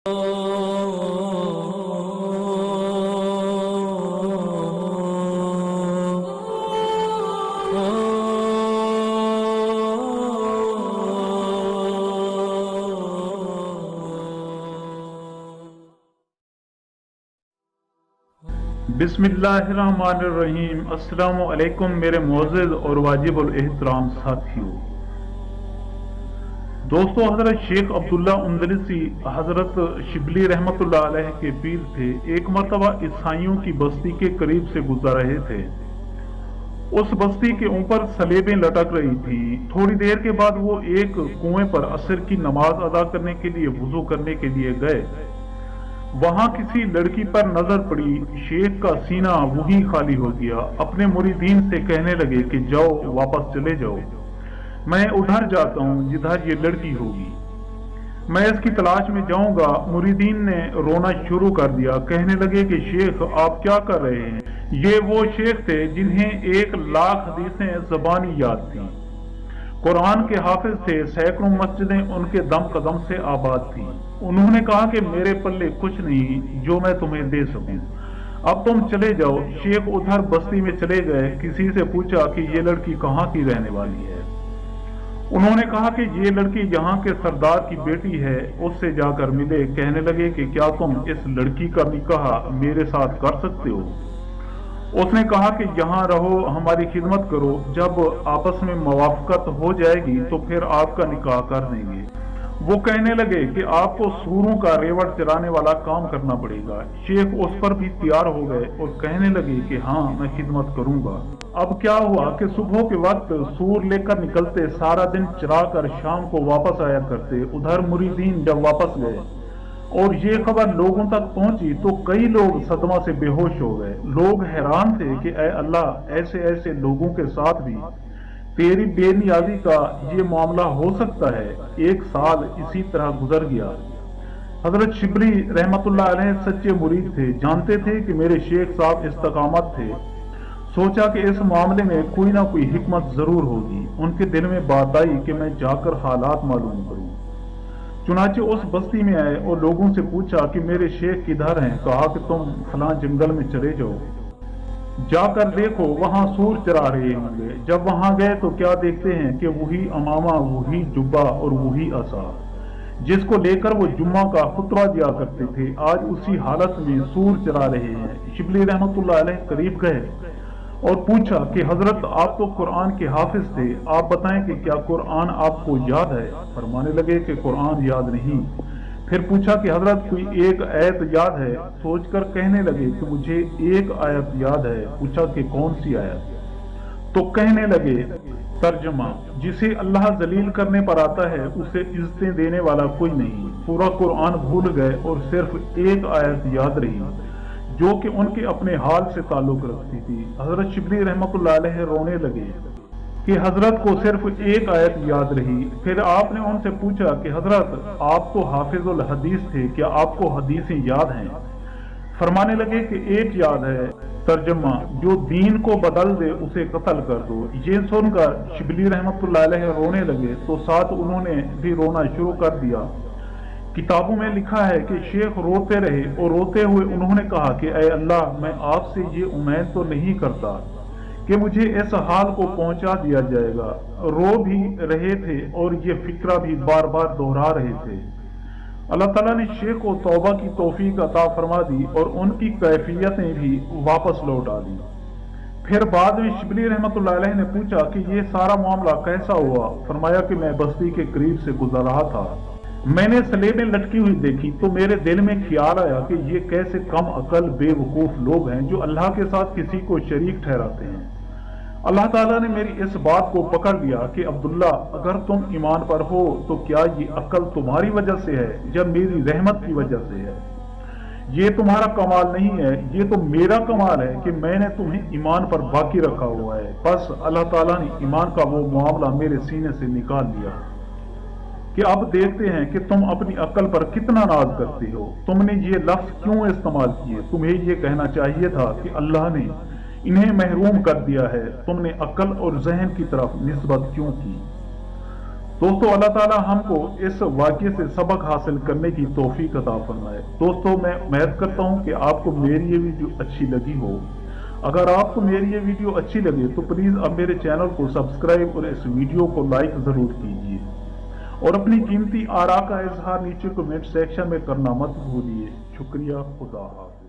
बिस्मिल्लाहिर्रहमानिर्रहीम। अस्सलामु अलैकुम मेरे मुअज़्ज़ज़ और वाजिबुल एहतराम साथियों। दोस्तों, हजरत शेख अब्दुल्ला अंदलसी हजरत शिबली रहमतुल्लाह अलैह के पीर थे। एक मरतबा ईसाइयों की बस्ती के करीब से गुजर रहे थे। उस बस्ती के ऊपर सलेबें लटक रही थी। थोड़ी देर के बाद वो एक कुएं पर असर की नमाज अदा करने के लिए वुजू करने के लिए गए। वहां किसी लड़की पर नजर पड़ी। शेख का सीना वही खाली हो गया। अपने मुरीदीन से कहने लगे कि जाओ, वापस चले जाओ, मैं उधर जाता हूँ जिधर ये लड़की होगी, मैं इसकी तलाश में जाऊंगा। मुरीदीन ने रोना शुरू कर दिया। कहने लगे कि शेख, आप क्या कर रहे हैं? ये वो शेख थे जिन्हें 1,00,000 हदीसें ज़बानी याद थी, कुरान के हाफिज थे, सैकड़ों मस्जिदें उनके दम कदम से आबाद थी। उन्होंने कहा कि मेरे पल्ले कुछ नहीं जो मैं तुम्हें दे सकूं, अब तुम चले जाओ। शेख उधर बस्ती में चले गए। किसी से पूछा कि ये लड़की कहाँ की रहने वाली है। उन्होंने कहा कि ये लड़की यहाँ के सरदार की बेटी है, उससे जाकर मिले। कहने लगे कि क्या तुम इस लड़की का निकाह मेरे साथ कर सकते हो? उसने कहा कि यहाँ रहो, हमारी खिदमत करो, जब आपस में मुवाफकत हो जाएगी तो फिर आपका निकाह कर देंगे। वो कहने लगे कि आपको सूरों का रेवड़ चराने वाला काम करना पड़ेगा। शेख उस पर भी तैयार हो गए और कहने लगे कि हाँ, मैं खिदमत करूंगा। अब क्या हुआ कि सुबह के वक्त सूर लेकर निकलते, सारा दिन चरा कर शाम को वापस आया करते। उधर मुरीदीन जब वापस गए और ये खबर लोगों तक पहुंची तो कई लोग सदमा से बेहोश हो गए। लोग हैरान थे कि ऐ अल्लाह, ऐसे ऐसे लोगों के साथ भी तेरी बेनियाजी का ये मामला हो सकता है। 1 साल इसी तरह गुजर गया। हजरत शिबली रहमतुल्लाह अलैह सच्चे मुरीद थे, जानते थे कि मेरे शेख साहब इस्तकामत थे। सोचा कि इस मामले में कोई ना कोई हिकमत जरूर होगी। उनके दिल में बात आई कि मैं जाकर हालात मालूम करूं। चुनाचे उस बस्ती में आए और लोगों से पूछा कि मेरे शेख किधर हैं? कहा कि तुम फलां जंगल में चले जाओ, जाकर देखो, वहां सूर चरा रहे होंगे। जब वहां गए तो क्या देखते हैं कि वही अमामा, वही जुब्बा और वही असा जिसको लेकर वो जुम्मा का खुतबा दिया करते थे, आज उसी हालत में सूर चरा रहे हैं। शिबली रहमतुल्लाह अलैह करीब गए और पूछा कि हजरत, आप तो कुरान के हाफिज थे, आप बताएं कि क्या कुरान आपको याद है? फरमाने लगे कि कुरान याद नहीं। फिर पूछा कि हजरत, कोई एक आयत याद है? सोचकर कहने लगे कि मुझे एक आयत याद है। पूछा कि कौन सी आयत? तो कहने लगे, तर्जमा, जिसे अल्लाह जलील करने पर आता है उसे इज्जतें देने वाला कोई नहीं। पूरा कुरान भूल गए और सिर्फ एक आयत याद रही जो कि उनके अपने हाल से ताल्लुक रखती थी। हजरत शिबली रहमतुल्लाह अलैह रोने लगे कि हजरत को सिर्फ एक आयत याद रही। फिर आपने उनसे पूछा कि हजरत, आप तो हाफिजुल हदीस थे, क्या आपको हदीसें याद हैं? फरमाने लगे कि एक याद है। तर्जमा, जो दीन को बदल दे उसे कत्ल कर दो। ये सुनकर शिबली रहमतुल्लाह अलैह रोने लगे तो साथ उन्होंने भी रोना शुरू कर दिया। किताबों में लिखा है कि शेख रोते रहे और रोते हुए उन्होंने कहा कि ऐ अल्लाह, मैं आपसे ये उम्मीद तो नहीं करता कि मुझे इस हाल को पहुंचा दिया जाएगा। रो भी रहे थे और ये फिक्रा भी बार बार दोहरा रहे थे। अल्लाह ताला ने शेख को तौबा की तौफीक अता फरमा दी और उनकी कैफियतें भी वापस लौटा दी। फिर बाद में शिबली रहमतुल्लाह अलैह ने पूछा कि ये सारा मामला कैसा हुआ? फरमाया कि मैं बस्ती के करीब से गुजर रहा था, मैंने सलेबें लटकी हुई देखी तो मेरे दिल में ख्याल आया कि ये कैसे कम अकल बेवकूफ लोग हैं जो अल्लाह के साथ किसी को शरीक ठहराते हैं। अल्लाह ताला ने मेरी इस बात को पकड़ लिया कि अब्दुल्ला, अगर तुम ईमान पर हो तो क्या ये अक्ल तुम्हारी वजह से है या मेरी रहमत की वजह से है? ये तुम्हारा कमाल नहीं है, ये तो मेरा कमाल है कि मैंने तुम्हें ईमान पर बाकी रखा हुआ है। बस अल्लाह ताला ने ईमान का वो मामला मेरे सीने से निकाल लिया कि अब देखते हैं कि तुम अपनी अक्ल पर कितना नाज करते हो। तुमने ये लफ्ज क्यों इस्तेमाल किए? तुम्हें ये कहना चाहिए था कि अल्लाह ने इन्हें महरूम कर दिया है। तुमने अक्ल और जहन की तरफ निस्बत क्यों की? दोस्तों अल्लाह ताला हमको इस वाक़ये से सबक हासिल करने की तौफीक अता फरमाए। दोस्तों मैं उम्मीद करता हूँ कि आपको मेरी ये वीडियो अच्छी लगी हो। अगर आपको मेरी ये वीडियो अच्छी लगे तो प्लीज़ अब मेरे चैनल को सब्सक्राइब और इस वीडियो को लाइक ज़रूर कीजिए और अपनी कीमती आरा का इजहार नीचे कमेंट सेक्शन में करना मत भूलिए। शुक्रिया, खुदा हाफ़िज़।